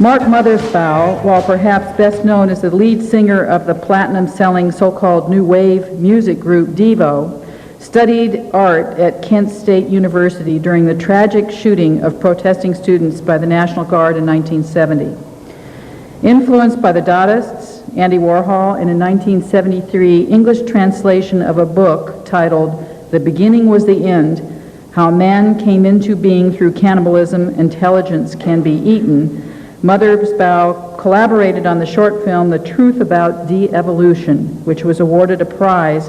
Mark Mothersbaugh, while perhaps best known as the lead singer of the platinum-selling so-called new wave music group Devo, studied art at Kent State University during the tragic shooting of protesting students by the National Guard in 1970. Influenced by the Dadaists, Andy Warhol, and in 1973, English translation of a book titled The Beginning Was the End, How Man Came Into Being Through Cannibalism, Intelligence Can Be Eaten, Mothersbaugh collaborated on the short film The Truth About De-Evolution, which was awarded a prize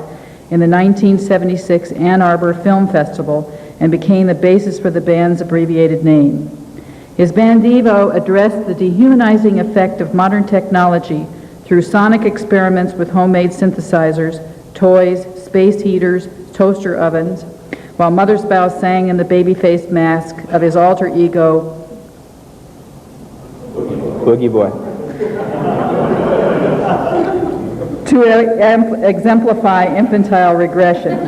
in the 1976 Ann Arbor Film Festival and became the basis for the band's abbreviated name. His band Devo addressed the dehumanizing effect of modern technology through sonic experiments with homemade synthesizers, toys, space heaters, toaster ovens, while Mothersbaugh sang in the baby-faced mask of his alter ego, Boogie Boy. To exemplify infantile regression.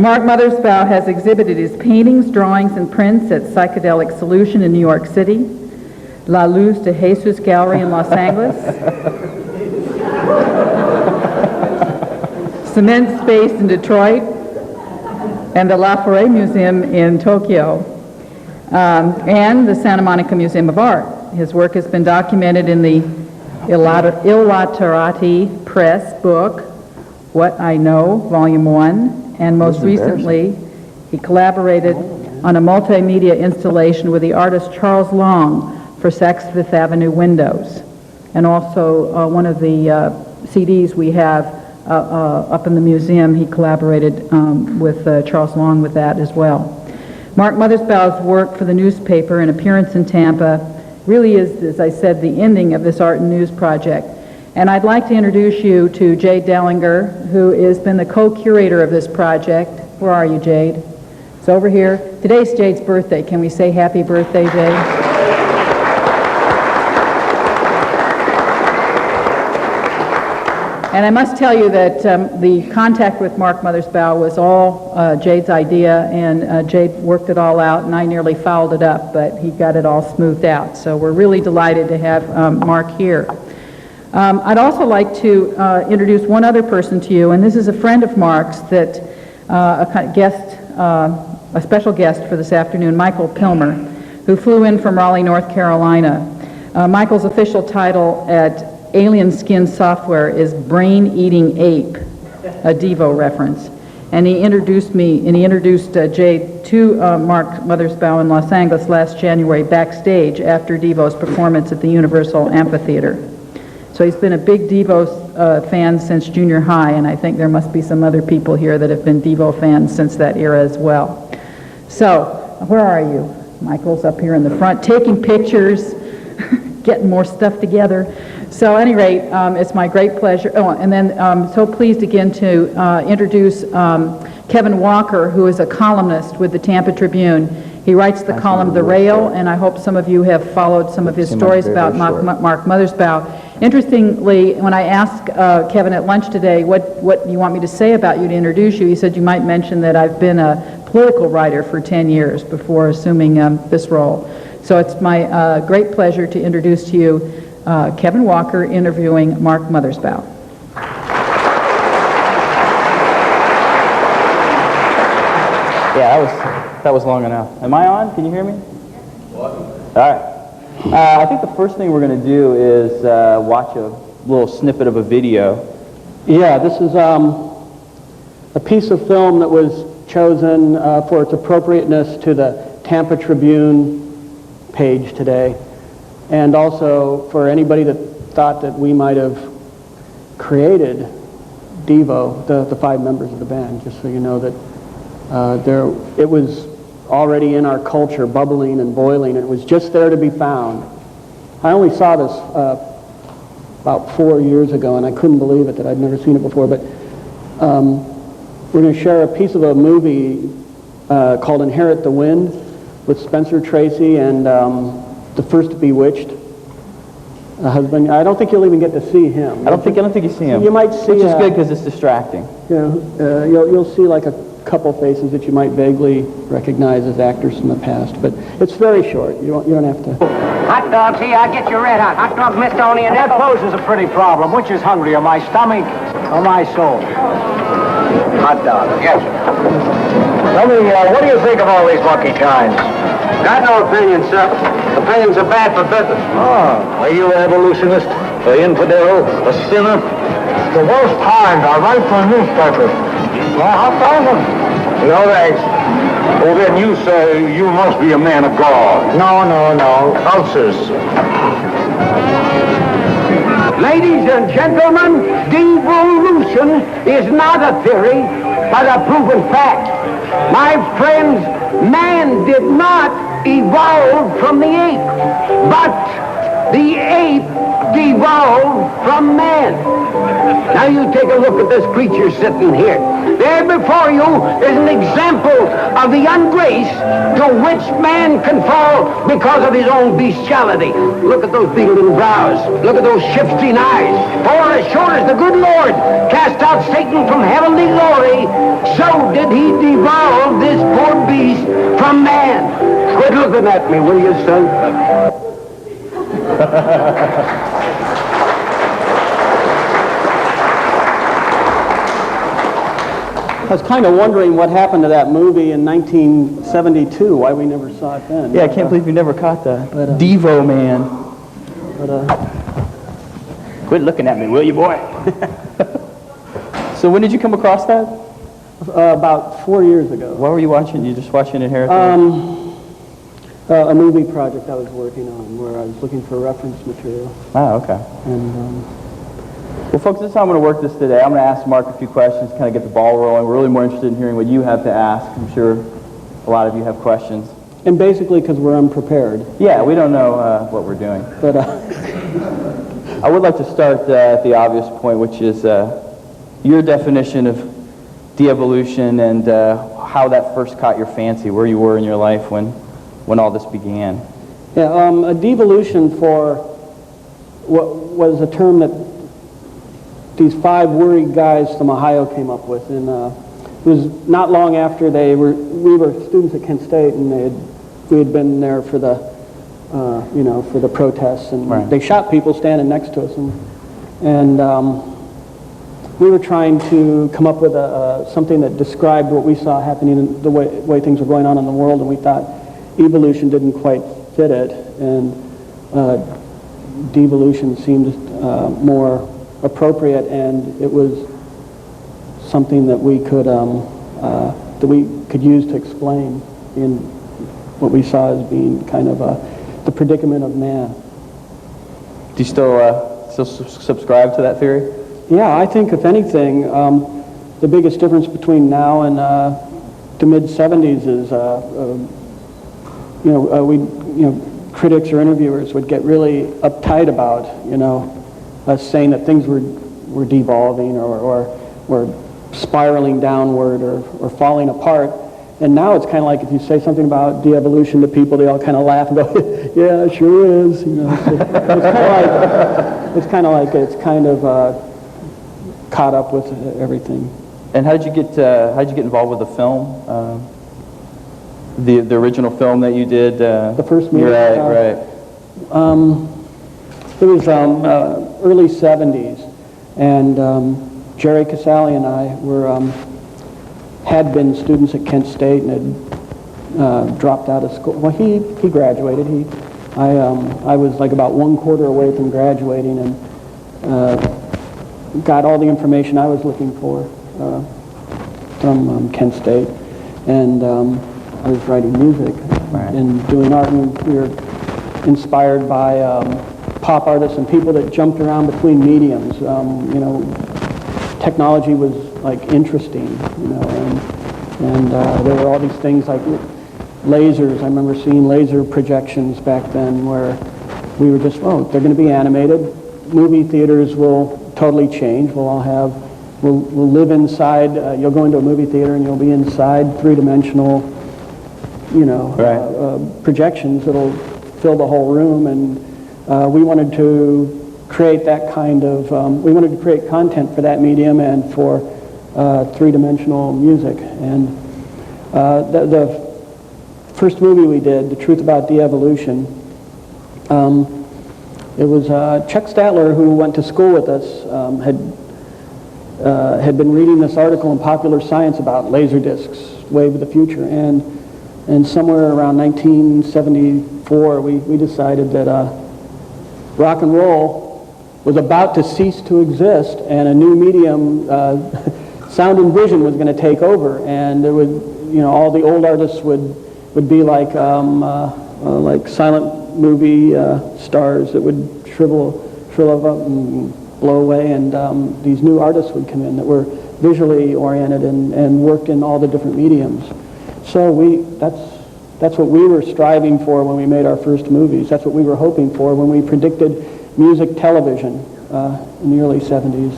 Mark Mothersbaugh has exhibited his paintings, drawings, and prints at Psychedelic Solution in New York City, La Luz de Jesus Gallery in Los Angeles, Cement Space in Detroit, and the La Forêt Museum in Tokyo, and the Santa Monica Museum of Art. His work has been documented in the Illiterati Press book, What I Know, Volume 1, and most recently, he collaborated on a multimedia installation with the artist Charles Long for Saks Fifth Avenue Windows, and also one of the CDs we have up in the museum, he collaborated with Charles Long with that as well. Mark Mothersbaugh's work for the newspaper and appearance in Tampa really is, as I said, the ending of this art and news project. And I'd like to introduce you to Jade Dellinger, who has been the co-curator of this project. Where are you, Jade? It's over here. Today's Jade's birthday. Can we say happy birthday, Jade? And I must tell you that the contact with Mark Mothersbaugh was all Jade's idea, and Jade worked it all out, and I nearly fouled it up, but he got it all smoothed out. So we're really delighted to have Mark here. I'd also like to introduce one other person to you, and this is a friend of Mark's that a special guest for this afternoon, Michael Pilmer, who flew in from Raleigh, North Carolina. Michael's official title at Alien Skin Software is Brain-Eating Ape, a Devo reference. And he introduced Jade to Mark Mothersbaugh in Los Angeles last January backstage after Devo's performance at the Universal Amphitheater. So he's been a big Devo fan since junior high, and I think there must be some other people here that have been Devo fans since that era as well. So, where are you? Michael's up here in the front taking pictures, getting more stuff together. So at any rate, it's my great pleasure. Oh, and then so pleased again to introduce Kevin Walker, who is a columnist with the Tampa Tribune. He writes the column The Rail, and I hope some of you have followed some of his stories about Mark Mothersbaugh. Interestingly, when I asked Kevin at lunch today, what do you want me to say about you to introduce you, he said you might mention that I've been a political writer for 10 years before assuming this role. So it's my great pleasure to introduce to you Kevin Walker interviewing Mark Mothersbaugh. Yeah, that was long enough. Am I on? Can you hear me? All right. I think the first thing we're going to do is watch a little snippet of a video. Yeah, this is a piece of film that was chosen for its appropriateness to the Tampa Tribune page today, and also for anybody that thought that we might have created Devo, the 5 members of the band, just so you know that it was already in our culture, bubbling and boiling. It was just there to be found. I only saw this about 4 years ago, and I couldn't believe it that I'd never seen it before, but we're going to share a piece of a movie called Inherit the Wind with Spencer Tracy and the first Bewitched husband. I don't think you'll even get to see him. I don't think you see him. You might see, which is good because it's distracting. You'll see like a couple faces that you might vaguely recognize as actors from the past, but it's very short. You don't have to. Hot dogs, here, I'll get you red hot. Hot dog, Mr. Only and That poses a pretty problem. Which is hungrier, my stomach or my soul? hot dog. Yes, sir. Tell me, what do you think of all these monkey kinds? Got no opinion, sir. Opinions are bad for business. Oh, are you an evolutionist, an infidel, a sinner? The worst kind are right for newspapers. Well, how about them? No, thanks. Well, then you say you must be a man of God. No. Ulcers. Ladies and gentlemen, devolution is not a theory, but a proven fact. My friends, man did not evolve from the ape, but the ape devolved from man. Now you take a look at this creature sitting here. There before you is an example of the ungrace to which man can fall because of his own bestiality. Look at those big little brows. Look at those shifting eyes. For as sure as the good Lord cast out Satan from heavenly glory, so did he devolve this poor beast from man. Quit looking at me, will you, son? I was kind of wondering what happened to that movie in 1972, why we never saw it then. Yeah, I can't believe you never caught that. But, Devo Man. But, Quit looking at me, will you, boy? So when did you come across that? about 4 years ago. What were you watching? You just watching it here? A movie project I was working on where I was looking for reference material. Ah, okay. And Well, folks, this is how I'm going to work this today. I'm going to ask Mark a few questions, kind of get the ball rolling. We're really more interested in hearing what you have to ask. I'm sure a lot of you have questions. and basically because we're unprepared. Yeah, we don't know what we're doing. But I would like to start at the obvious point, which is your definition of de-evolution and how that first caught your fancy, where you were in your life when all this began. yeah, a devolution for what was a term that these 5 worried guys from Ohio came up with, and it was not long after we were students at Kent State, and we had been there for the for the protests, and right. They shot people standing next to us, and we were trying to come up with something that described what we saw happening in the way things were going on in the world, and we thought evolution didn't quite fit it, and devolution seemed more appropriate, and it was something that we could use to explain in what we saw as being kind of the predicament of man. Do you still subscribe to that theory? Yeah, I think if anything, the biggest difference between now and the mid-'70s is, critics or interviewers would get really uptight about, us saying that things were devolving or spiraling downward or falling apart. And now it's kind of like if you say something about de-evolution to people, they all kind of laugh and go, "Yeah, it sure is." It's kind of caught up with everything. And how did you get involved with the film? The original film that you did. The first movie. Right. It was early '70s, and Jerry Casale and I had been students at Kent State and had dropped out of school. Well, he graduated. I was like about 1/4 away from graduating, and got all the information I was looking for from Kent State, and I was writing music and doing art, and we were inspired by pop artists and people that jumped around between mediums. Technology was like interesting, and there were all these things like lasers. I remember seeing laser projections back then where we were just, they're going to be animated. Movie theaters will totally change. We'll live inside. You'll go into a movie theater and you'll be inside three-dimensional, projections that'll fill the whole room, and we wanted to create that kind of, we wanted to create content for that medium and for three-dimensional music. And the first movie we did, The Truth About De-Evolution, it was Chuck Statler, who went to school with us, had been reading this article in Popular Science about laser discs, wave of the future, and somewhere around 1974 we decided that rock and roll was about to cease to exist, and a new medium, sound and vision, was going to take over, and there would, all the old artists would be like silent movie stars that would shrivel up and blow away, and these new artists would come in that were visually oriented and worked in all the different mediums. So that's what we were striving for when we made our first movies. That's what we were hoping for when we predicted music television in the early 70s.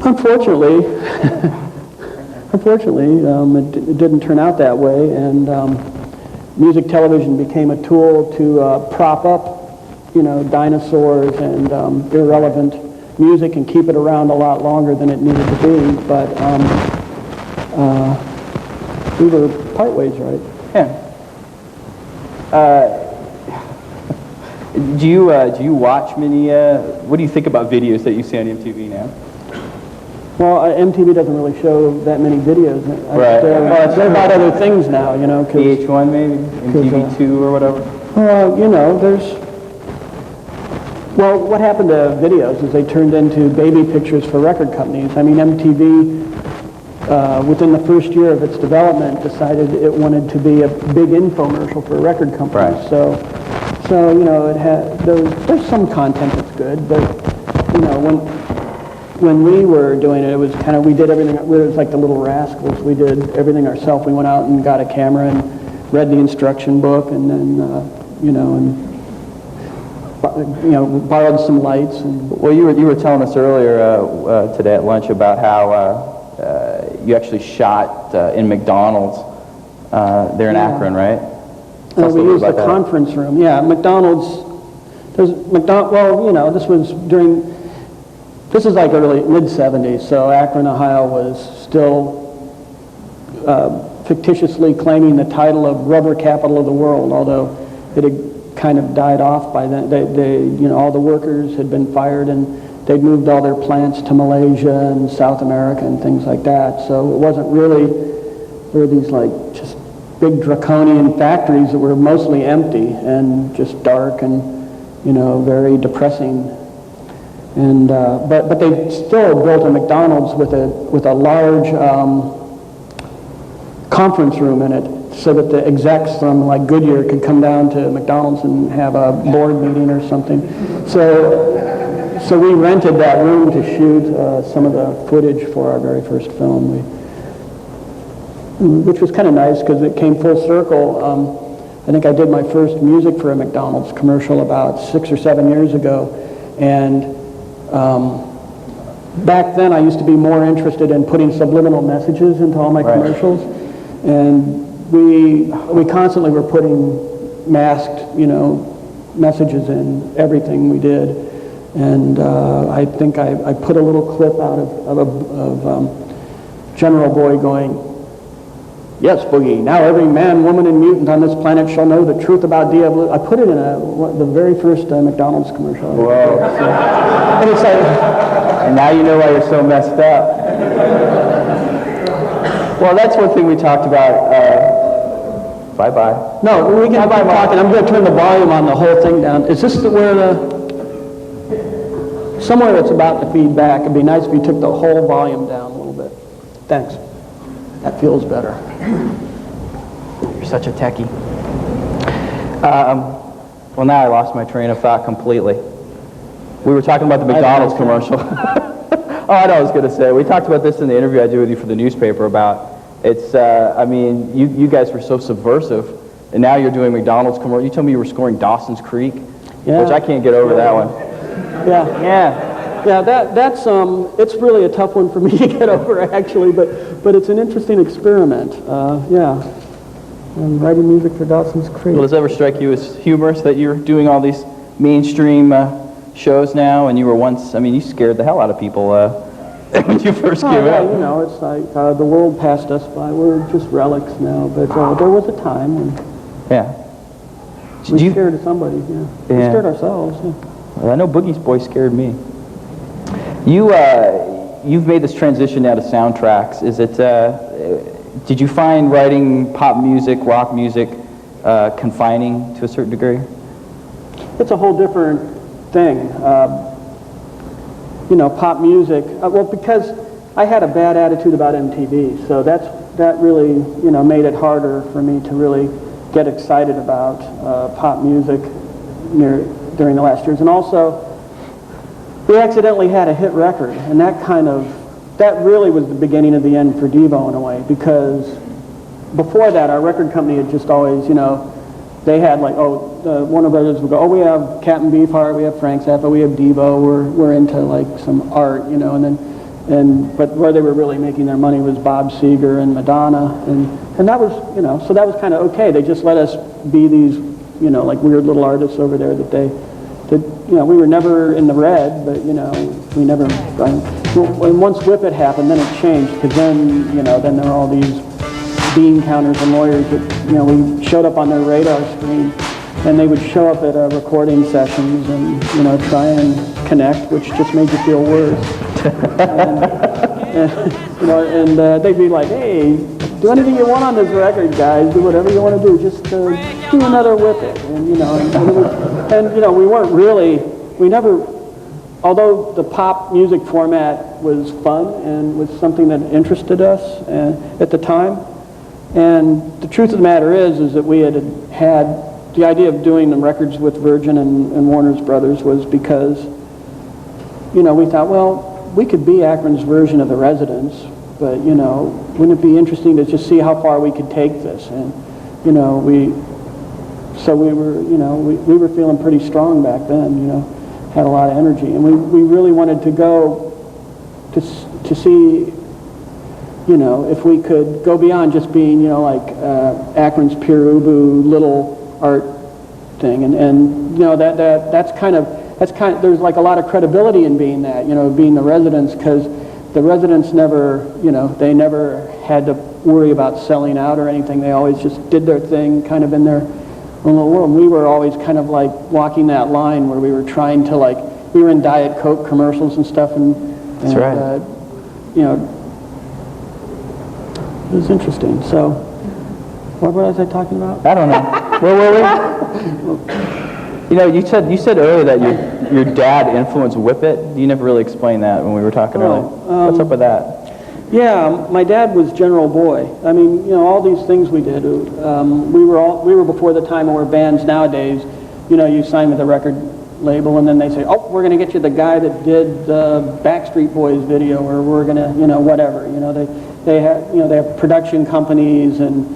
Unfortunately, it didn't turn out that way, and music television became a tool to prop up, dinosaurs and irrelevant music and keep it around a lot longer than it needed to be. But we were part ways, right? Yeah. Do you watch many? What do you think about videos that you see on MTV now? Well, MTV doesn't really show that many videos. Right. They're about other things now, VH1 maybe, MTV2 or whatever. Well, what happened to videos is they turned into baby pictures for record companies. I mean, MTV, within the first year of its development, decided it wanted to be a big infomercial for a record company. Right. So it had there's some content that's good, but when we were doing it, it was kind of, we did everything. It was like the Little Rascals. We did everything ourselves. We went out and got a camera and read the instruction book, and then borrowed some lights. And well, you were telling us earlier today at lunch about how you actually shot in McDonald's there in Akron, right? We used the conference room. Yeah, McDonald's. Well, this is like early mid-70s. So Akron, Ohio, was still fictitiously claiming the title of rubber capital of the world, although it had kind of died off by then. All the workers had been fired, and they'd moved all their plants to Malaysia and South America and things like that. So it wasn't really, there were these like just big draconian factories that were mostly empty and just dark and, very depressing. And but they still built a McDonald's with a large conference room in it, so that the execs from like Goodyear could come down to McDonald's and have a board meeting or something. So we rented that room to shoot some of the footage for our very first film, which was kind of nice because it came full circle. I think I did my first music for a McDonald's commercial about 6 or 7 years ago, and back then I used to be more interested in putting subliminal messages into all my commercials, and we constantly were putting masked, messages in everything we did. And I think I put a little clip out of General Boy going, "Yes, Boogie, now every man, woman, and mutant on this planet shall know the truth about de-evolution." I put it in the very first McDonald's commercial. Whoa. And it's like, and now you know why you're so messed up. Well, that's one thing we talked about. Bye-bye. No, we can keep talking. I'm going to turn the volume on the whole thing down. Is this somewhere it's about to feed back? It'd be nice if you took the whole volume down a little bit. Thanks. That feels better. You're such a techie. Well, now I lost my train of thought completely. We were talking about the McDonald's commercial. Oh, I know what I was going to say. We talked about this in the interview I did with you for the newspaper about it's, you guys were so subversive, and now you're doing McDonald's commercial. You told me you were scoring Dawson's Creek, which I can't get over that one. Yeah, that's it's really a tough one for me to get over actually, but it's an interesting experiment. I'm writing music for Dawson's Creek. Well, does it ever strike you as humorous that you're doing all these mainstream shows now, and you were once, you scared the hell out of people when you first came Yeah, out? you know, it's like the world passed us by. We're just relics now. But there was a time when Yeah. we scared somebody. Yeah. We Yeah. scared ourselves. Yeah. Well, I know Boogie's Boy scared me. You've made this transition now to soundtracks. Is it? Did you find writing pop music, rock music, confining to a certain degree? It's a whole different thing. You know, pop music. Well, because I had a bad attitude about MTV, so that really, you know, made it harder for me to really get excited about pop music during the last years. And also, we accidentally had a hit record, and that really was the beginning of the end for Devo in a way, because before that, our record company had just always, you know, they had like, Warner Brothers would go, we have Captain Beefheart, we have Frank Zappa, we have Devo, we're into like some art, you know, but where they were really making their money was Bob Seger and Madonna, and that was, you know, so that was kind of okay. They just let us be these, you know, like weird little artists over there that you know, we were never in the red, but, you know, we never, when once Whip It happened, then it changed, because then, you know, then there were all these bean counters and lawyers that, you know, we showed up on their radar screen, and they would show up at recording sessions and, you know, try and connect, which just made you feel worse. You know, and they'd be like, hey, do anything you want on this record, guys. Do whatever you want to do. Just do another Whip It. And, you know, and you know, we never, although the pop music format was fun and was something that interested us at the time. And the truth of the matter is that we had the idea of doing the records with Virgin and Warner's Brothers was because, you know, we thought, well, we could be Akron's version of the Residents, but, you know, wouldn't it be interesting to just see how far we could take this? And, you know, we were feeling pretty strong back then, you know, had a lot of energy. And we really wanted to go to see, you know, if we could go beyond just being, you know, like Akron's pure ubu little art thing. And you know, that's kind of, there's like a lot of credibility in being that, you know, being the Residents, because the Residents never, you know, they never had to worry about selling out or anything. They always just did their thing kind of in their own little world. We were always kind of like walking that line where we were trying to, like, we were in Diet Coke commercials and stuff, and That's right. You know, it was interesting. So, what was I talking about? I don't know. Where were we? You know, you said earlier that your dad influenced Whip It. You never really explained that when we were talking earlier. What's up with that? Yeah, my dad was General Boy. I mean, you know, all these things we did. We were before the time where bands nowadays, you know, you sign with a record label and then they say, oh, we're going to get you the guy that did the Backstreet Boys video, or we're going to, you know, whatever. You know, they have production companies and,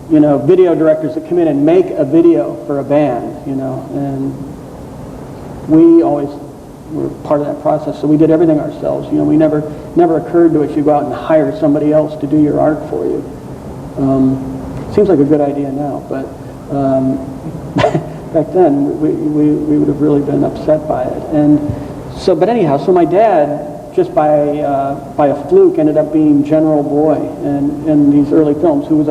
you know, video directors that come in and make a video for a band, you know, and we always were part of that process, so we did everything ourselves. You know, we never occurred to us you go out and hire somebody else to do your art for you. Seems like a good idea now, but back then we would have really been upset by it. And so, but anyhow, so my dad, just by a fluke, ended up being General Boy in these early films, who was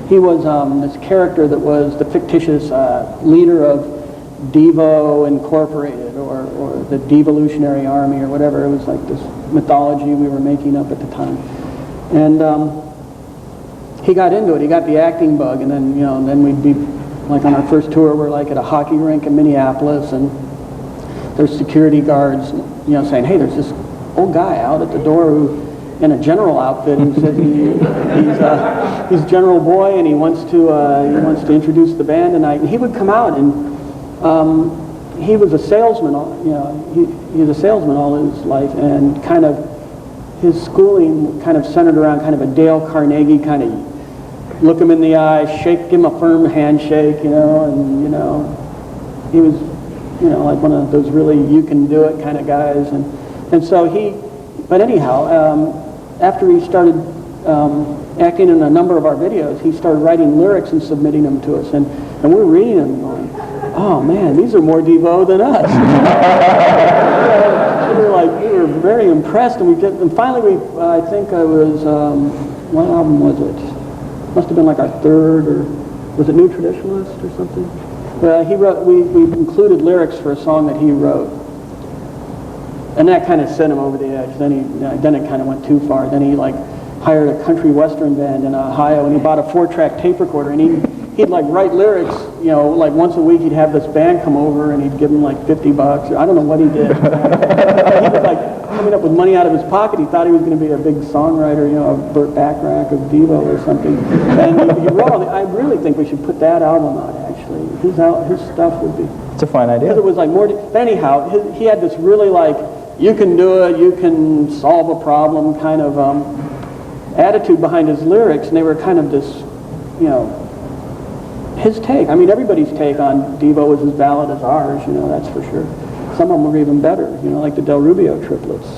he was this character that was the fictitious leader of Devo Incorporated, or the Devolutionary Army, or whatever. It was like this mythology we were making up at the time. And he got into it. He got the acting bug, and then, you know, then we'd be like on our first tour, we're like at a hockey rink in Minneapolis, and there's security guards, you know, saying, hey, there's this old guy out at the door who, in a general outfit, who says he's General Boy, and he wants to introduce the band tonight. And he would come out, and he was a salesman. You know, he was a salesman all his life, and kind of his schooling kind of centered around kind of a Dale Carnegie kind of look him in the eye, give him a firm handshake, you know, and, you know, he was, you know, like one of those really you can do it kind of guys, and so but anyhow, after he started acting in a number of our videos, he started writing lyrics and submitting them to us, and we're reading them and going, oh man, these are more Devo than us. We were very impressed. impressed, and finally I think I was, what album was it? Must have been like our third, or was it New Traditionalist or something? Well, he wrote, we included lyrics for a song that he wrote. And that kind of sent him over the edge. Then it kind of went too far. Then he like hired a country western band in Ohio, and he bought a 4-track tape recorder, and he'd like write lyrics, like once a week he'd have this band come over, and he'd give them like $50. I don't know what he did. He was like coming up with money out of his pocket. He thought he was going to be a big songwriter, a Burt Bacharach of Devo or something. And he wrote, I really think we should put that album out, actually. His stuff would be... It's a fine idea. Because it was like more... But anyhow, he had this really like, you can do it, you can solve a problem kind of attitude behind his lyrics, and they were kind of this, his take. I mean, everybody's take on Devo was as valid as ours, that's for sure. Some of them were even better, like the Del Rubio triplets.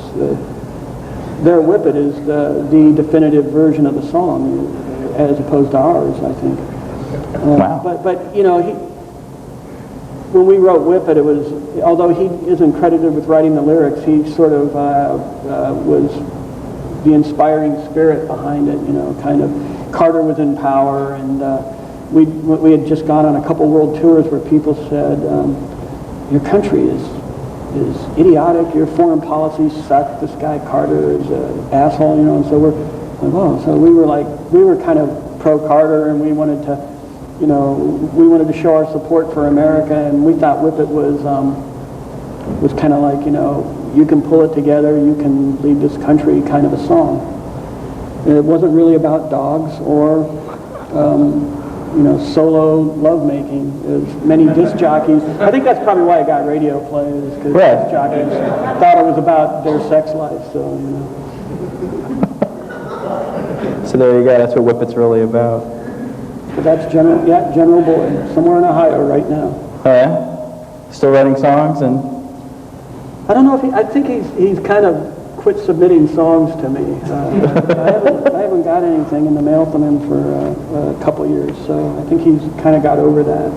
Their Whip It is the definitive version of the song, as opposed to ours, I think. Wow. But when we wrote Whip It, it was, although he isn't credited with writing the lyrics, he sort of was the inspiring spirit behind it, kind of. Carter was in power, and we had just gone on a couple world tours where people said, your country is idiotic, your foreign policies suck, this guy Carter is an asshole, and so we're like, oh, so we were kind of pro-Carter, and we wanted to show our support for America, and we thought Whip It was kind of like, you can pull it together, you can lead this country kind of a song. And it wasn't really about dogs or, solo lovemaking. As many disc jockeys, I think that's probably why it got radio play, is because disc jockeys thought it was about their sex life, so, So there you go, that's what Whip It's really about. But that's General Boyd, somewhere in Ohio right now. Oh yeah? Still writing songs? And I don't know if I think he's kind of quit submitting songs to me. I haven't got anything in the mail from him for a couple years, so I think he's kind of got over that.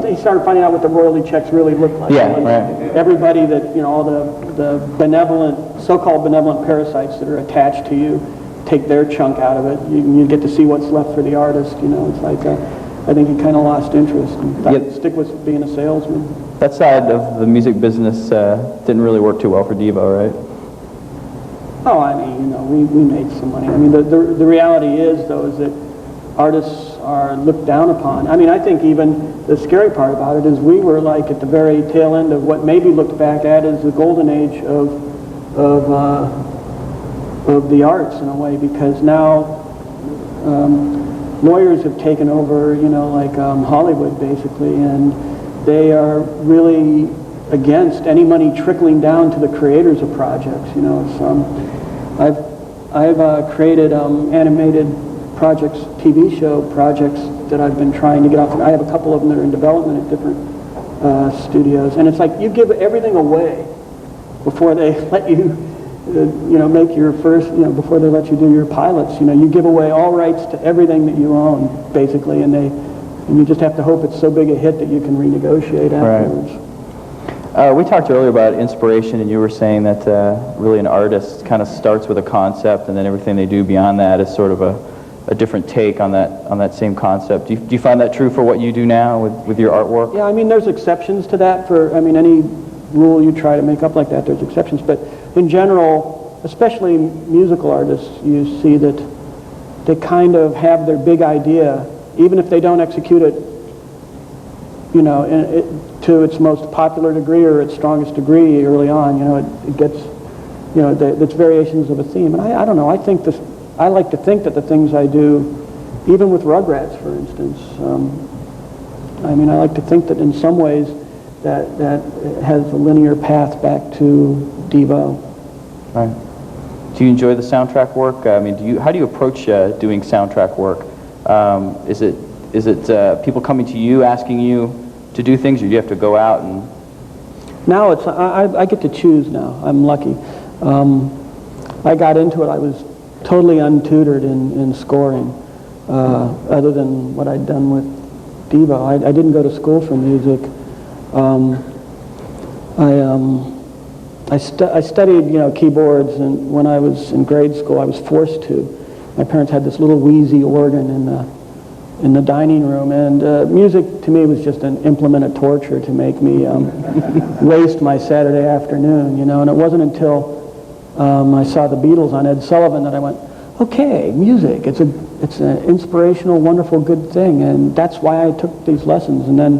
He started finding out what the royalty checks really looked like. Yeah, right. Everybody that, all the benevolent, so-called benevolent parasites that are attached to you, take their chunk out of it. You get to see what's left for the artist, It's like, I think he kind of lost interest and thought he'd stick with being a salesman. That side of the music business didn't really work too well for Devo, right? Oh, I mean, we made some money. I mean, the reality is, though, is that artists are looked down upon. I mean, I think even the scary part about it is we were like at the very tail end of what may be looked back at as the golden age of the arts in a way, because now lawyers have taken over, like Hollywood basically, and they are really against any money trickling down to the creators of projects. I've created animated projects, TV show projects that I've been trying to get off. I have a couple of them that are in development at different studios, and it's like you give everything away before they let you, make your first, before they let you do your pilots. You give away all rights to everything that you own, basically, and you just have to hope it's so big a hit that you can renegotiate afterwards. Right. We talked earlier about inspiration, and you were saying that really an artist kind of starts with a concept, and then everything they do beyond that is sort of a different take on that same concept. Do you find that true for what you do now with your artwork? Yeah, I mean, there's exceptions to that. Any rule you try to make up like that, there's exceptions. But in general, especially musical artists, you see that they kind of have their big idea, even if they don't execute it, to its most popular degree or its strongest degree early on. It gets, it's variations of a theme. And I don't know. I like to think that the things I do, even with Rugrats, for instance, I like to think that in some ways that has a linear path back to Devo. Right. Do you enjoy the soundtrack work? How do you approach doing soundtrack work? Is it people coming to you asking you to do things, or do you have to go out and? Now I get to choose now. I'm lucky. I got into it. I was totally untutored in scoring, other than what I'd done with Devo. I didn't go to school for music. I studied, keyboards, and when I was in grade school, I was forced to. My parents had this little wheezy organ in the dining room, and music to me was just an implement of torture to make me waste my Saturday afternoon, And it wasn't until I saw the Beatles on Ed Sullivan that I went, okay, music, it's an inspirational, wonderful, good thing, and that's why I took these lessons. And then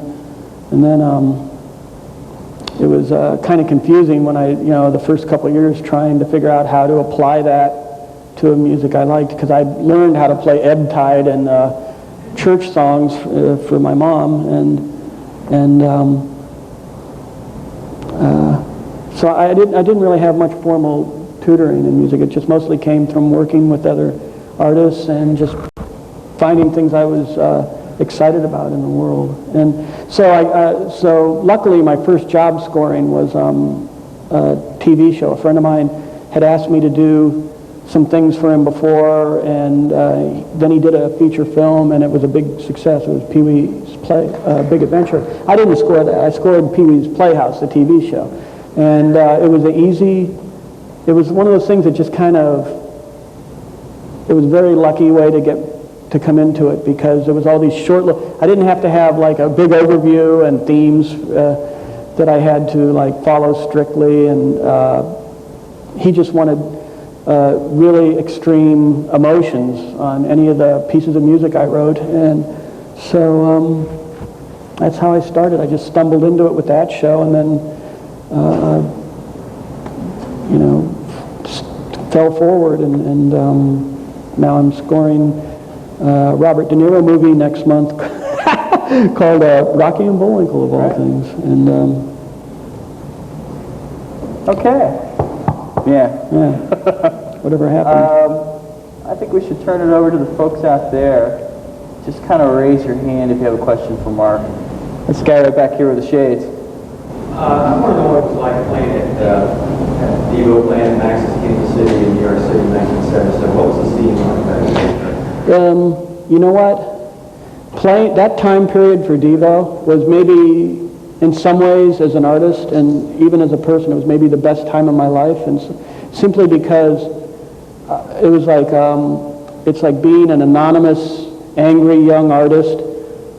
it was kind of confusing when the first couple of years trying to figure out how to apply that to a music I liked, because I learned how to play Ebb Tide and church songs for my mom, and so I didn't really have much formal tutoring in music. It just mostly came from working with other artists and just finding things I was excited about in the world. And so luckily my first job scoring was a TV show. A friend of mine had asked me to do some things for him before, and then he did a feature film, and it was a big success. It was Pee-wee's Big Adventure. I didn't score that. I scored Pee-wee's Playhouse, the TV show. And it was one of those things that just it was a very lucky way to come into it, because there was all these I didn't have to have like a big overview and themes that I had to follow strictly, and he just wanted really extreme emotions on any of the pieces of music I wrote, and so that's how I started. I just stumbled into it with that show, and then fell forward, and now I'm scoring a Robert De Niro movie next month called Rocky and Bullwinkle, of all things. And Okay. Yeah. Whatever happened. I think we should turn it over to the folks out there. Just kind of raise your hand if you have a question for Mark. This guy right back here with the shades. I want to know what it was like playing at Devo, playing at Max's Kansas City in New York City in 1977. What was the scene like back then? You know what? That time period for Devo was maybe, in some ways, as an artist and even as a person, it was maybe the best time of my life, and simply because it was it's like being an anonymous, angry young artist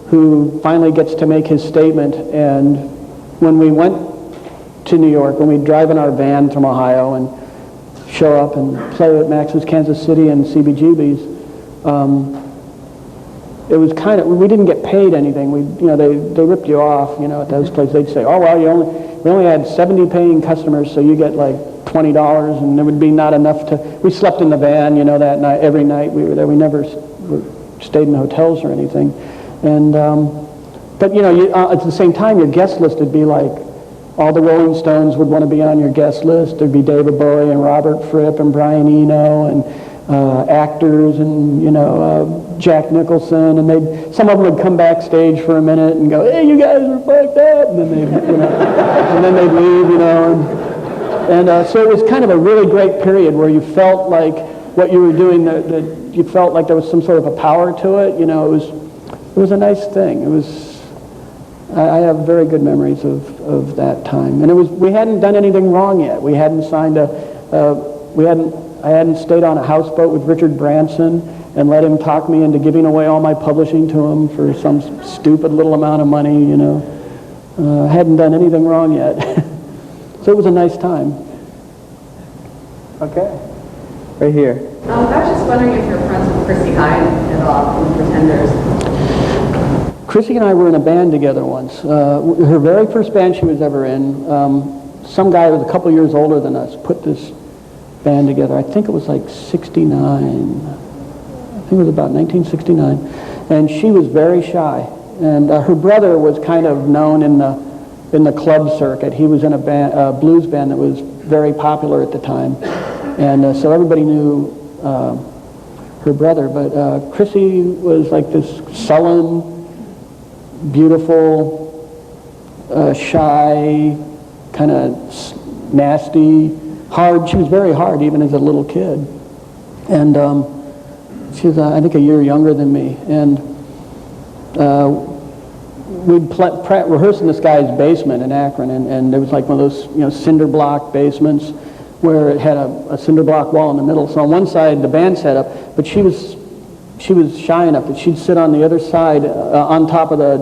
who finally gets to make his statement. And when we went to New York, when we'd drive in our van from Ohio and show up and play at Max's Kansas City and CBGB's, it was we didn't get paid anything. They ripped you off, at those places. They'd say, oh, well, we only had 70 paying customers, so you get like $20, and there would be not enough we slept in the van, that night, every night we were there. We never stayed in hotels or anything. And, but at the same time, your guest list would be like, all the Rolling Stones would want to be on your guest list. There'd be David Bowie and Robert Fripp and Brian Eno and actors and Jack Nicholson, and some of them would come backstage for a minute and go, "Hey, you guys are fucked up," and then they'd leave, and so it was kind of a really great period where you felt like what you were doing, that you felt like there was some sort of a power to it. It was a nice thing. It was. I have very good memories of that time, and we hadn't done anything wrong yet. We hadn't signed I hadn't stayed on a houseboat with Richard Branson and let him talk me into giving away all my publishing to him for some stupid little amount of money, I hadn't done anything wrong yet. So it was a nice time. Okay. Right here. I was just wondering if you're friends with Chrissie Hynde at all from Pretenders. Chrissie and I were in a band together once. Her very first band she was ever in, some guy who was a couple years older than us put this band together. I think it was like 69. I think it was about 1969. And she was very shy. And her brother was kind of known in the club circuit. He was in a blues band that was very popular at the time. And so everybody knew her brother. But Chrissie was like this sullen, beautiful, shy, kind of nasty, hard. She was very hard even as a little kid. And she was, I think, a year younger than me. And we'd rehearse in this guy's basement in Akron, and there was like one of those cinder block basements where it had a cinder block wall in the middle. So on one side the band set up, but she was shy enough that she'd sit on the other side on top of the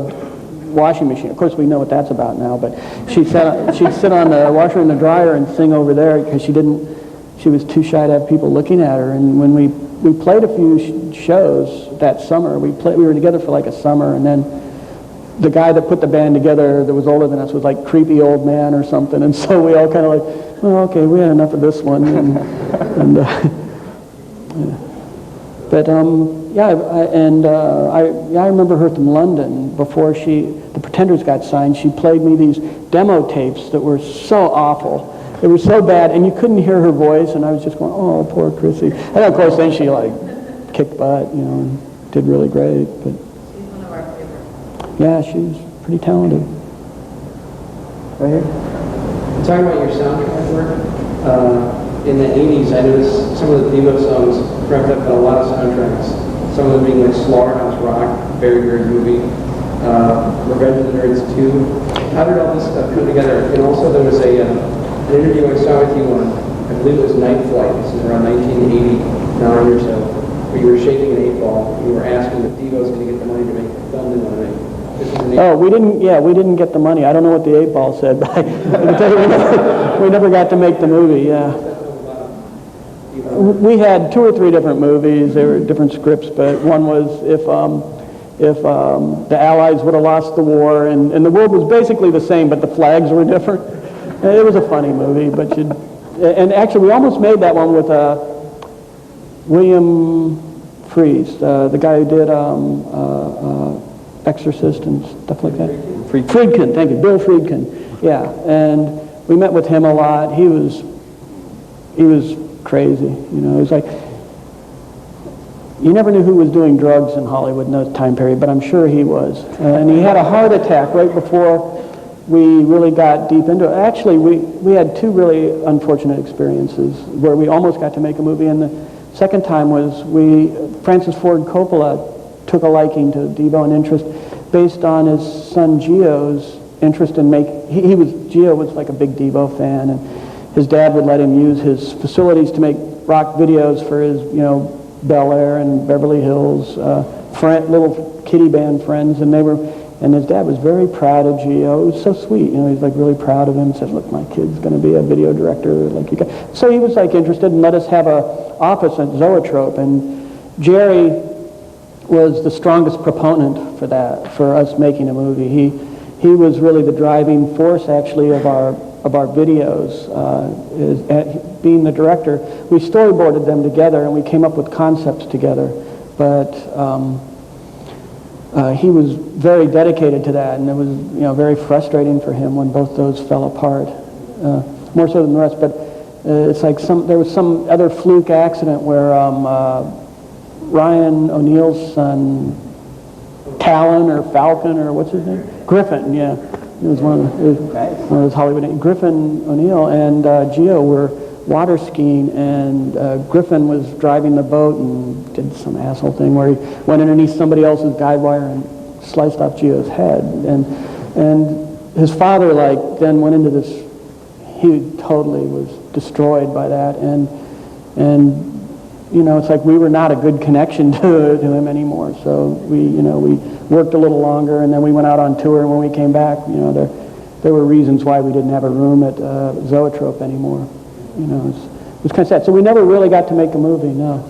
washing machine. Of course, we know what that's about now, but she'd sit on the washer and the dryer and sing over there because she was too shy to have people looking at her. And when we played a few shows that summer, we were together for like a summer, and then the guy that put the band together that was older than us was like creepy old man or something, and so we all kind of like, oh, okay, we had enough of this one. I remember her from London before the Pretenders got signed. She played me these demo tapes that were so awful. They were so bad, and you couldn't hear her voice, and I was just going, oh, poor Chrissy. And of course, then she like kicked butt, and did really great. But She's one of our favorites. yeah, she's pretty talented. Right here. Talking about your soundtrack work, in the 80s, I noticed some of the Devo songs crept up in a lot of soundtracks. Some of them being like Slaughterhouse Rock, very weird movie, Revenge of the Nerds 2. How did all this stuff come together? And also there was an interview I saw with you on, I believe it was Night Flight, this is around 1989 or so, where you were shaking an 8-ball, and you were asking if Devo's going to get the money to make the film they want to make. Oh, we didn't get the money. I don't know what the 8-ball said, but I can tell you, we never got to make the movie, yeah. We had 2 or 3 different movies. They were different scripts, but one was if the Allies would have lost the war, and the world was basically the same, but the flags were different. It was a funny movie, but and actually we almost made that one with William Fries, the guy who did Exorcist and stuff like that. Friedkin, thank you, Bill Friedkin. Yeah, and we met with him a lot. He was crazy, It was like, you never knew who was doing drugs in Hollywood in that time period, but I'm sure he was. And he had a heart attack right before we really got deep into it. Actually, we had 2 really unfortunate experiences where we almost got to make a movie, and the second time was Francis Ford Coppola took a liking to Devo and interest based on his son Gio's interest in Gio was like a big Devo fan, and his dad would let him use his facilities to make rock videos for his, Bel Air and Beverly Hills, little kiddie band friends, and his dad was very proud of Gio. It was so sweet, he's like really proud of him, said, look, my kid's going to be a video director like you guys. So he was like interested and let us have a office at Zoetrope, and Jerry was the strongest proponent for that, for us making a movie. He was really the driving force actually of our videos, being the director. We storyboarded them together and we came up with concepts together, but he was very dedicated to that, and it was very frustrating for him when both those fell apart, more so than the rest. But it's like there was some other fluke accident where Ryan O'Neill's son, Talon or Falcon or what's his name? Griffin, yeah. It was one of those Hollywood names. Griffin O'Neill and Gio were water skiing, and Griffin was driving the boat and did some asshole thing where he went underneath somebody else's guide wire and sliced off Gio's head. And his father then went into this, he totally was destroyed by that, and it's like we were not a good connection to him anymore. So we worked a little longer, and then we went out on tour, and when we came back, there were reasons why we didn't have a room at Zoetrope anymore. It was kind of sad. So we never really got to make a movie, no.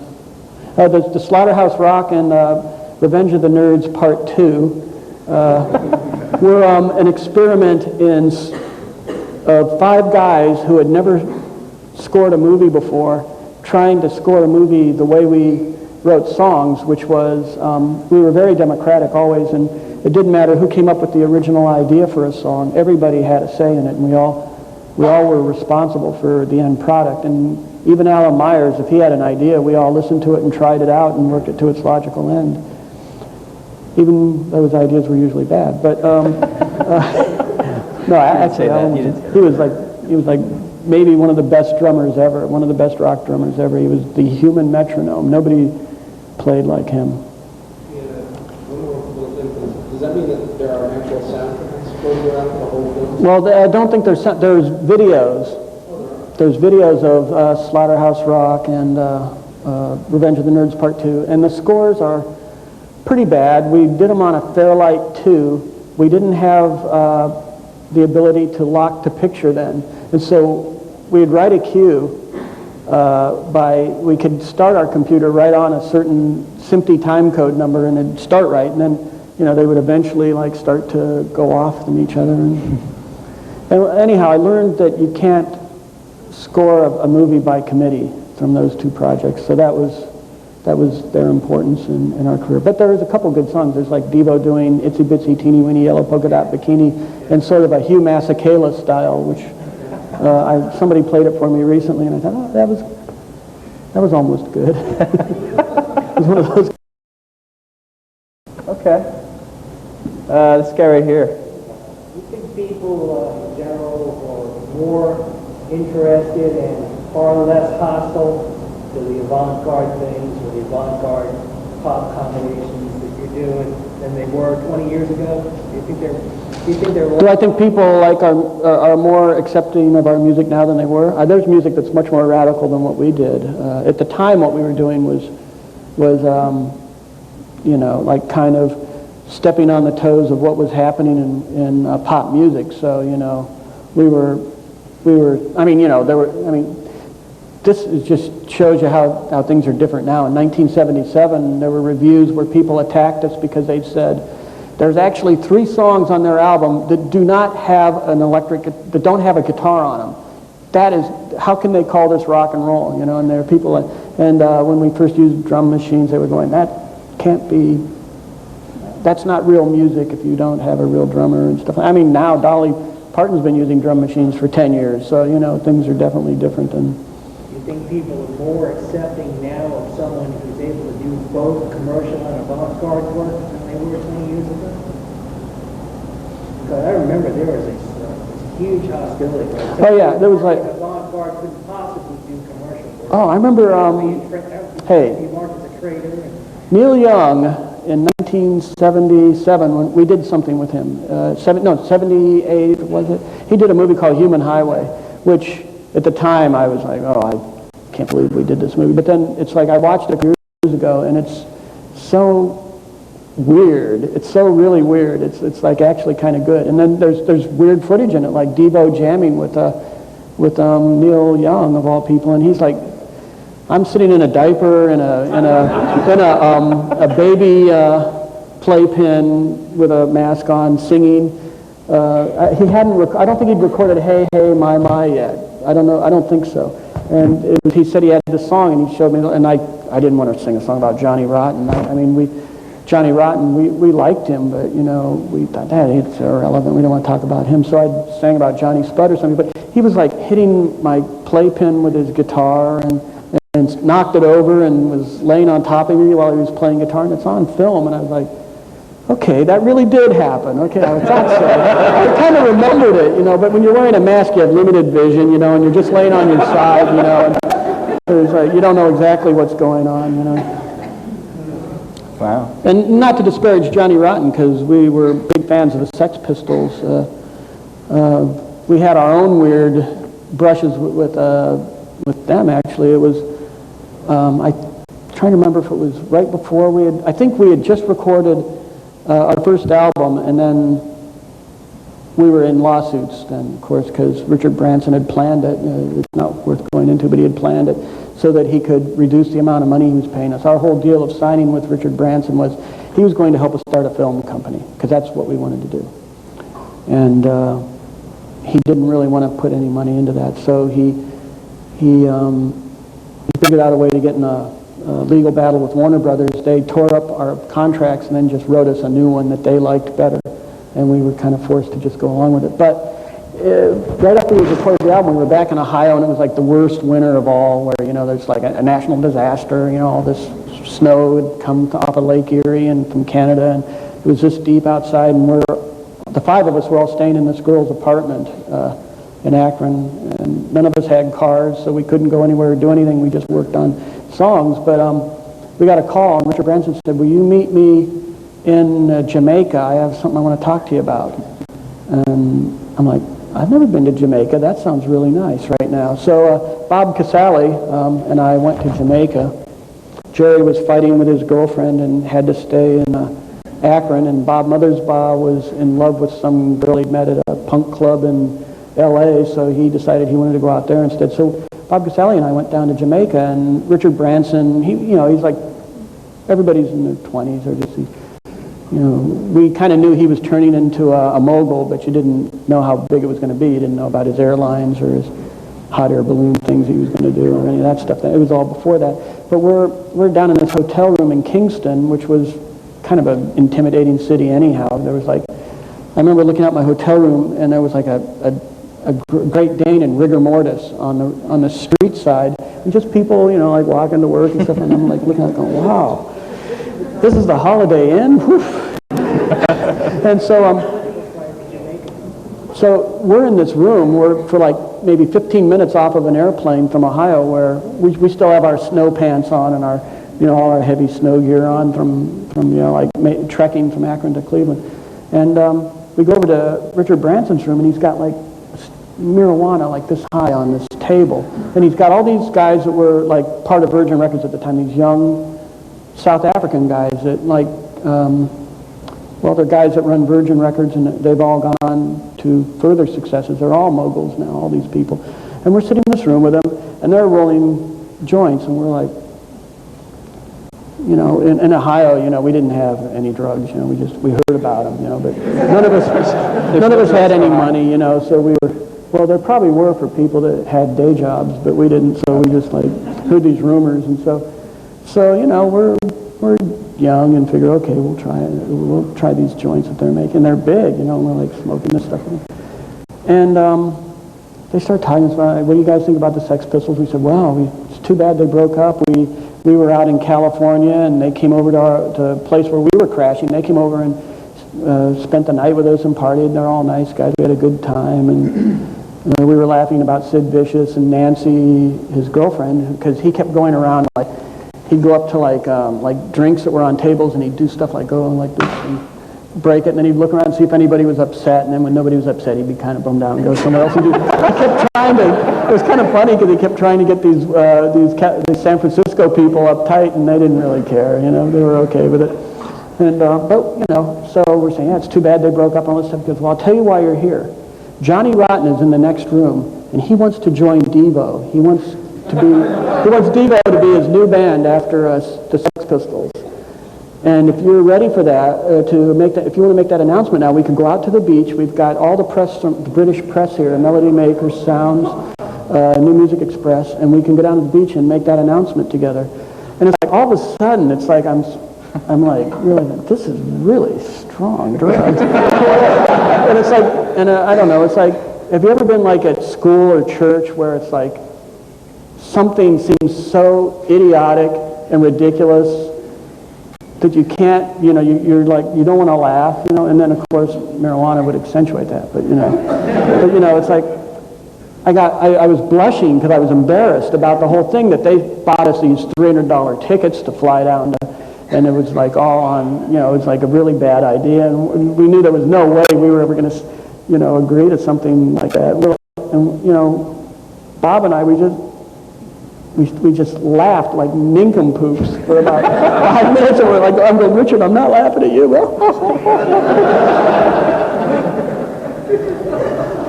The Slaughterhouse Rock and Revenge of the Nerds Part 2 were an experiment of 5 guys who had never scored a movie before, trying to score a movie the way we wrote songs, which was, we were very democratic always, and it didn't matter who came up with the original idea for a song. Everybody had a say in it, and we all were responsible for the end product. And even Alan Myers, if he had an idea, we all listened to it and tried it out and worked it to its logical end. Even those ideas were usually bad. But no, actually, he was like maybe one of the best drummers ever, one of the best rock drummers ever. He was the human metronome. Nobody played like him. Does that mean that there are actual exposure out of the whole film? Well, I don't think there's videos. There's videos of Slaughterhouse Rock and Revenge of the Nerds Part 2, and the scores are pretty bad. We did them on a Fairlight 2. We didn't have the ability to lock to picture then, and so we'd write a cue we could start our computer right on a certain SMPTE time code number, and it'd start right, and then they would eventually like start to go off from each other. And anyhow, I learned that you can't score a movie by committee from those two projects, so that was their importance in our career. But there was a couple good songs. There's like Devo doing Itsy Bitsy Teeny Weeny Yellow Polka Dot Bikini in sort of a Hugh Masekela style, which somebody played it for me recently, and I thought, oh, that was almost good. It was one of those. Okay. This guy right here. Do you think people in general are more interested and far less hostile to the avant-garde things or the avant-garde pop combinations that you're doing than they were 20 years ago? Do you think they're Do I think people are more accepting of our music now than they were? There's music that's much more radical than what we did. At the time, what we were doing was like kind of stepping on the toes of what was happening in pop music. So we were. This just shows you how things are different now. In 1977, there were reviews where people attacked us because they said there's actually 3 songs on their album that do not have that don't have a guitar on them. That is, how can they call this rock and roll? And there are people, and when we first used drum machines, they were going, that's not real music if you don't have a real drummer and stuff. Now Dolly Parton's been using drum machines for 10 years, so things are definitely different. And do you think people are more accepting now of someone who's able to do both commercial and avant-garde work than they were 20 years ago? Because I remember there was this huge hostility. Oh yeah, there was like avant-garde couldn't possibly do commercial work. Oh, I rember. Hey, Neil Young in 1977 when we did something with him. 78 was it? He did a movie called Human Highway, which at the time I was like, oh, I can't believe we did this movie. But then it's like I watched it years ago, and it's so weird. It's so really weird. It's like actually kind of good. And then there's weird footage in it, like Devo jamming with Neil Young of all people, and he's like, I'm sitting in a diaper in a baby playpen with a mask on, singing. I don't think he'd recorded "Hey Hey My My" yet. I don't know. I don't think so. And he said he had this song, and he showed me, and I didn't want to sing a song about Johnny Rotten. Johnny Rotten, we liked him, but we thought, it's irrelevant. We don't want to talk about him. So I sang about Johnny Spud or something. But he was like hitting my playpen with his guitar and knocked it over and was laying on top of me while he was playing guitar, and it's on film. And I was like, okay, that really did happen. Okay, I thought so. I kind of remembered it, but when you're wearing a mask, you have limited vision, and you're just laying on your side, and there's you don't know exactly what's going on, Wow. And not to disparage Johnny Rotten, because we were big fans of the Sex Pistols. We had our own weird brushes with them, actually. It was, I'm trying to remember if it was right before I think we had just recorded our first album, and then we were in lawsuits then, of course, because Richard Branson had planned it. It's not worth going into, but he had planned it so that he could reduce the amount of money he was paying us. Our whole deal of signing with Richard Branson was he was going to help us start a film company, because that's what we wanted to do. And he didn't really want to put any money into that, so he figured out a way to get in a legal battle with Warner Brothers. They tore up our contracts and then just wrote us a new one that they liked better, and we were kind of forced to just go along with it. But right after we recorded the album, we were back in Ohio, and it was like the worst winter of all, where there's like a national disaster. All this snow had come off of Lake Erie and from Canada, and it was this deep outside, and the 5 of us were all staying in this girl's apartment in Akron, and none of us had cars, so we couldn't go anywhere or do anything. We just worked on songs. But we got a call, and Richard Branson said, will you meet me in Jamaica? I have something I want to talk to you about. And I'm like, I've never been to Jamaica. That sounds really nice right now. So Bob Casale and I went to Jamaica. Jerry was fighting with his girlfriend and had to stay in Akron, and Bob Mothersbaugh was in love with some girl he'd met at a punk club in L.A., so he decided he wanted to go out there instead. So Bob Casale and I went down to Jamaica, and Richard Branson, he's like, everybody's in their 20s, or just, we kind of knew he was turning into a mogul, but you didn't know how big it was going to be. You didn't know about his airlines or his hot air balloon things he was going to do or any of that stuff. It was all before that. But we're down in this hotel room in Kingston, which was kind of an intimidating city anyhow. There was like, I remember looking out my hotel room, and there was like a Great Dane and rigor mortis on the street side, and just people, like walking to work and stuff, and I'm like looking at it going, wow, this is the Holiday Inn? And so we're in this room, we're for like maybe 15 minutes off of an airplane from Ohio, where we still have our snow pants on and our, all our heavy snow gear on from trekking from Akron to Cleveland. And we go over to Richard Branson's room, and he's got like marijuana like this high on this table. And he's got all these guys that were like part of Virgin Records at the time, these young South African guys that they're guys that run Virgin Records, and they've all gone on to further successes. They're all moguls now, all these people. And we're sitting in this room with them, and they're rolling joints, and we're like, in Ohio, we didn't have any drugs, we heard about them, but none of us had any money, so we were, well, there probably were for people that had day jobs, but we didn't, so we just like heard these rumors, and so we're young and figure, okay, we'll try these joints that they're making. They're big, and we're like smoking this stuff. And they start talking about, what do you guys think about the Sex Pistols? We said, well, it's too bad they broke up. We were out in California, and they came over to a place where we were crashing. They came over and spent the night with us and partied. They're all nice guys. We had a good time, and we were laughing about Sid Vicious and Nancy, his girlfriend, because he kept going around like, he'd go up to like drinks that were on tables, and he'd do stuff like go like this and break it, and then he'd look around and see if anybody was upset, and then when nobody was upset, he'd be kind of bummed out and go somewhere else and do. He kept trying to. It was kind of funny because he kept trying to get these San Francisco people uptight, and they didn't really care. They were okay with it. And so we're saying, yeah, it's too bad they broke up and all this stuff. He goes, well, I'll tell you why you're here. Johnny Rotten is in the next room, and he wants to join Devo. He wants Devo to be his new band after the Sex Pistols. And if you're ready for that, if you want to make that announcement now, we can go out to the beach. We've got all the press from the British press here, Melody Makers, Sounds, New Music Express, and we can go down to the beach and make that announcement together. And it's like all of a sudden, it's like I'm like, really, this is really strong drugs. And it's like, I don't know, it's like, have you ever been like at school or church where it's like something seems so idiotic and ridiculous that you can't, you're like, you don't want to laugh, and then of course marijuana would accentuate that, but it's like, I was blushing because I was embarrassed about the whole thing that they bought us these $300 tickets to fly down to, and it was like all on, it was like a really bad idea, and we knew there was no way we were ever going to, agree to something like that. And, Bob and I, we just laughed like nincompoops for about 5 minutes, and we're like, I'm going, Richard, I'm not laughing at you.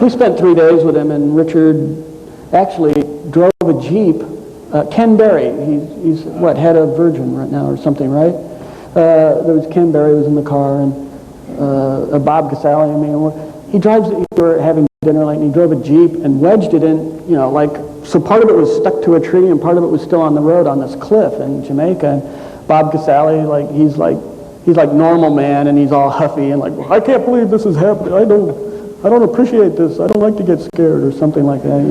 We spent 3 days with him, and Richard actually drove a Jeep. Ken Berry, he's head of Virgin right now or something, right? There was Ken Berry was in the car, and Bob Casale. He drives. We were having dinner late, and he drove a Jeep and wedged it in, so part of it was stuck to a tree and part of it was still on the road on this cliff in Jamaica. And Bob Casale, he's like normal man, and he's all huffy and like, well, I can't believe this is happening. I don't appreciate this. I don't like to get scared or something like that,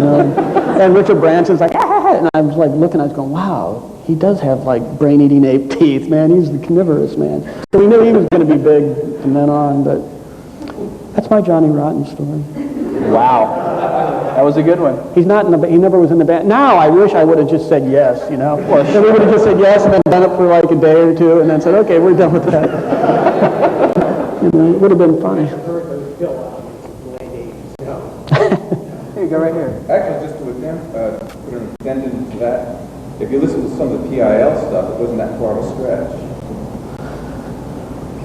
And Richard Branson's like, ah, and I was like looking, I was going, wow, he does have like brain-eating ape teeth, man. He's the carnivorous man. So we knew he was going to be big from then on, but that's my Johnny Rotten story. Wow. That was a good one. He never was in the band. Now I wish I would have just said yes, Of course. Then we would have just said yes and then done it for like a day or two and then said, okay, we're done with that. It would have been funny. go right here. Actually, just to put an addendum to that, if you listen to some of the PIL stuff, it wasn't that far of a stretch.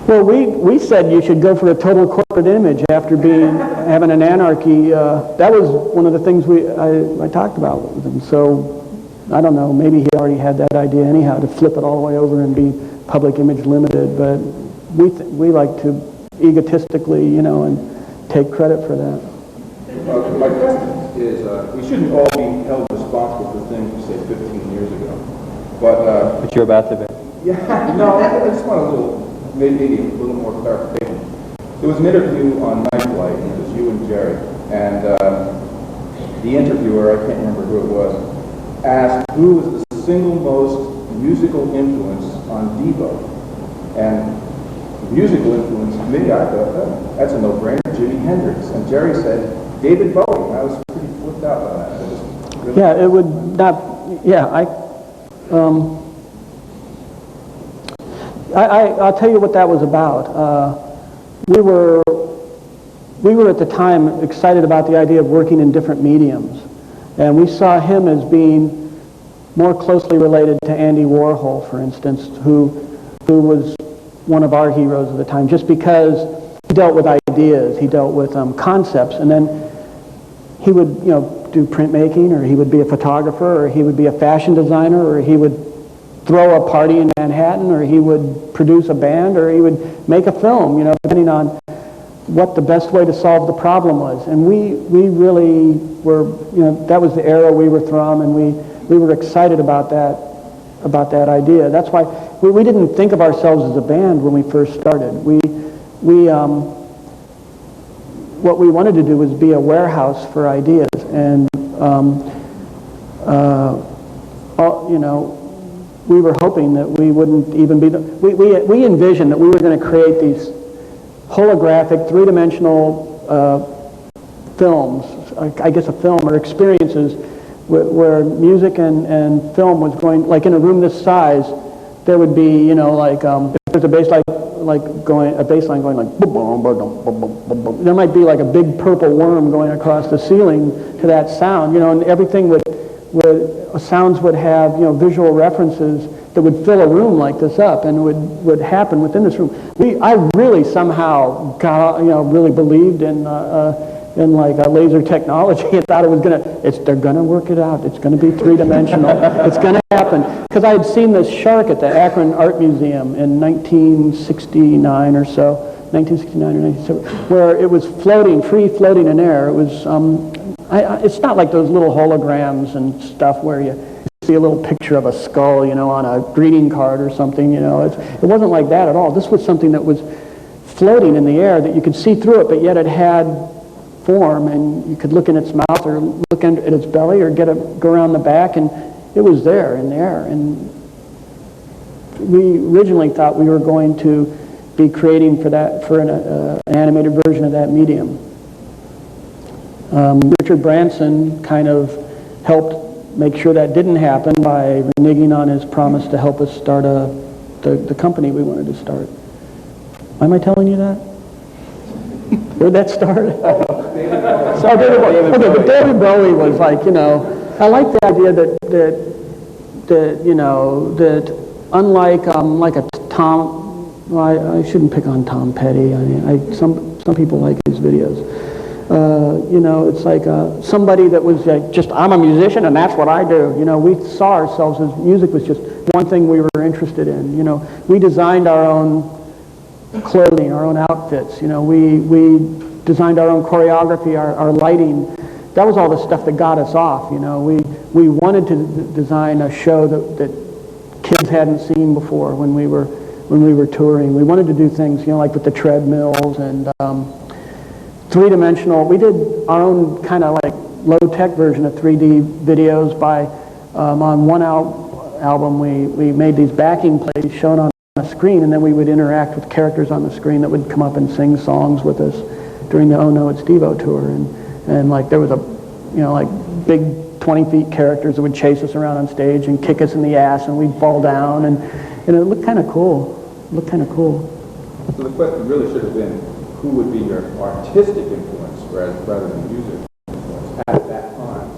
Well, we said you should go for a total corporate image after having an anarchy. That was one of the things I talked about with him. So I don't know, maybe he already had that idea anyhow, to flip it all the way over and be public image limited, but we like to egotistically, and take credit for that. My question is, we shouldn't all be held responsible for things we said 15 years ago. But But you're about to be. yeah, no, I just want a little, maybe a little more clarification. There was an interview on Nightlight, and it was you and Jerry, and the interviewer, I can't remember who it was, asked who was the single most musical influence on Devo. And musical influence to me, I thought, that's a no-brainer, Jimi Hendrix. And Jerry said, David Bowie. I was pretty flipped out by that. Really Yeah, it would not, yeah, I'll tell you what that was about. We were at the time excited about the idea of working in different mediums. And we saw him as being more closely related to Andy Warhol, for instance, who was one of our heroes at the time, just because he dealt with ideas, he dealt with concepts, and then he would, do printmaking, or he would be a photographer, or he would be a fashion designer, or he would throw a party in Manhattan, or he would produce a band, or he would make a film, depending on what the best way to solve the problem was. And we really were, that was the era we were from, and we were excited about that idea. That's why we didn't think of ourselves as a band when we first started. What we wanted to do was be a warehouse for ideas, and we were hoping that we wouldn't even be we envisioned that we were going to create these holographic, three-dimensional films, I guess a film, or experiences where music and film was going, like in a room this size, there would be, if there's a bass line going like boom, boom, boom, boom, boom, boom, boom. There might be like a big purple worm going across the ceiling to that sound, and everything sounds would have, visual references that would fill a room like this up, and would happen within this room. I really somehow really believed in like laser technology and thought it was they're gonna work it out. It's gonna be three-dimensional. It's gonna happen. Because I had seen this shark at the Akron Art Museum in 1969 or so, 1969 or 1970, where it was free floating in air. It was, it's not like those little holograms and stuff where you see a little picture of a skull, on a greeting card or something, it wasn't like that at all. This was something that was floating in the air that you could see through it, but yet it had form, and you could look in its mouth or look at its belly or go around the back, and it was there in the air. And we originally thought we were going to be creating for an animated version of that medium. Richard Branson kind of helped make sure that didn't happen by reneging on his promise to help us start the company we wanted to start. Why am I telling you that? Where'd that start? David Bowie. Okay, but David Bowie was like, I like the idea that unlike like a Tom, well, I shouldn't pick on Tom Petty. I mean, some people like his videos. It's like somebody that was just, I'm a musician and that's what I do. We saw ourselves as music was just one thing we were interested in. We designed our own clothing, our own outfits. We designed our own choreography, our lighting. That was all the stuff that got us off. We wanted to design a show that kids hadn't seen before when we were touring. We wanted to do things, like with the treadmills and three-dimensional. We did our own kind of like low-tech version of 3D videos by on one album we made these backing plates shown on a screen, and then we would interact with characters on the screen that would come up and sing songs with us during the Oh No It's Devo tour, and like there was like big 20 feet characters that would chase us around on stage and kick us in the ass, and we'd fall down, and it looked kind of cool. So the question really should have been, who would be your artistic influence rather than music influence? at that time.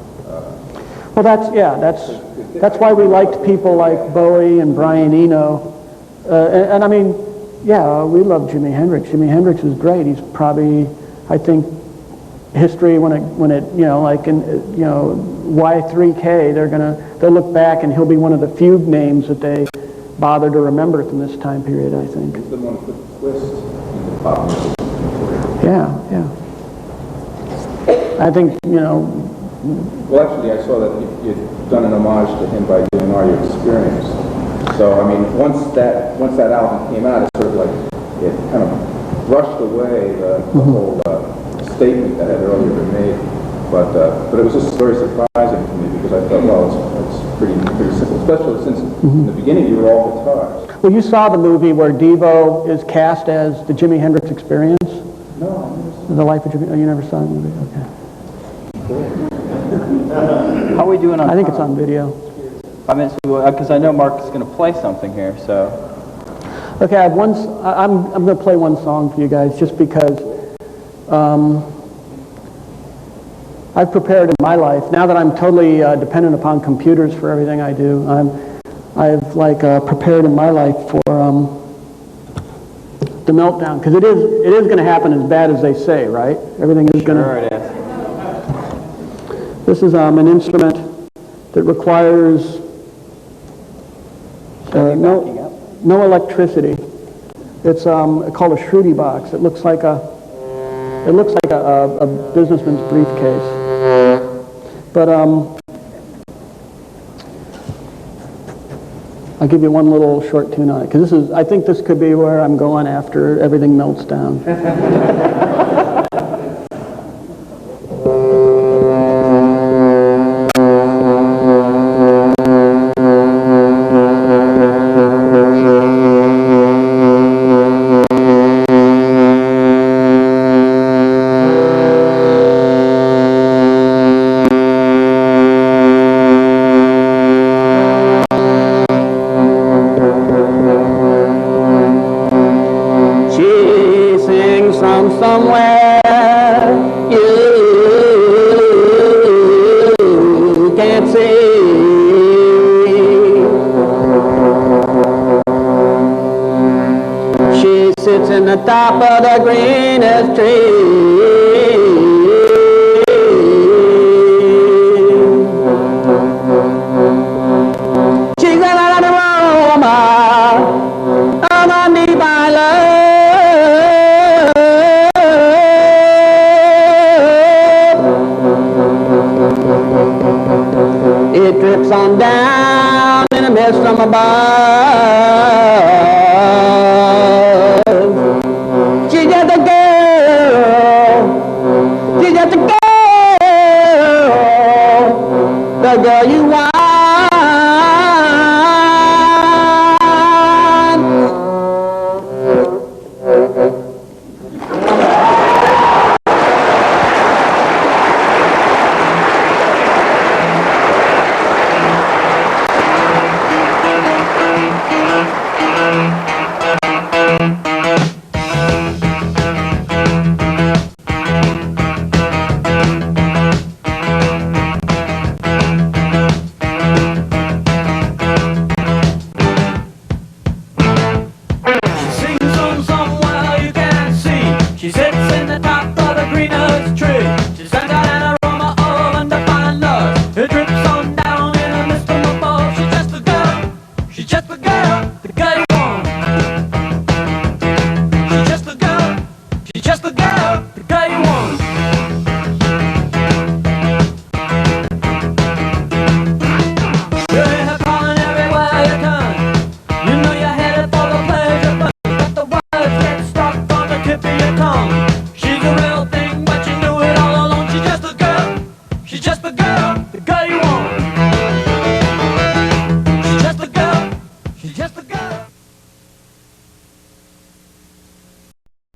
Well, that's why we liked people like Bowie and Brian Eno. And I mean, yeah, we love Jimi Hendrix. Jimi Hendrix is great. He's probably, I think, history when it like in Y3K, they'll look back and he'll be one of the few names that they bother to remember from this time period, I think. He's the one who put the twist into pop music. Yeah. I think, Well, actually, I saw that you'd done an homage to him by doing Are You Experienced. So, I mean, once that album came out, it sort of like, it kind of brushed away the whole statement that had earlier been made. But it was just very surprising to me because I thought, well, it's pretty simple, especially since in the beginning you were all guitars. Well, you saw the movie where Devo is cast as the Jimi Hendrix Experience? No, I never saw The Life of Jimi. Oh, you never saw the movie? Okay. How are we doing on I think time? it's on video. I mean, because I know Mark is going to play something here, so. Okay, I have I'm going to play one song for you guys just because I've prepared in my life. Now that I'm totally dependent upon computers for everything I do, I've prepared in my life for the meltdown, because it is going to happen as bad as they say, right? Everything is going to. Sure it is. This is an instrument that requires no electricity. It's called a Shruti box. It looks like a businessman's briefcase. But I'll give you one little short tune on it, because I think this could be where I'm going after everything melts down. Top of the greenest tree. She's an aroma of undefiled love. It drips on down in a mist from above. She's just a girl, the girl you want.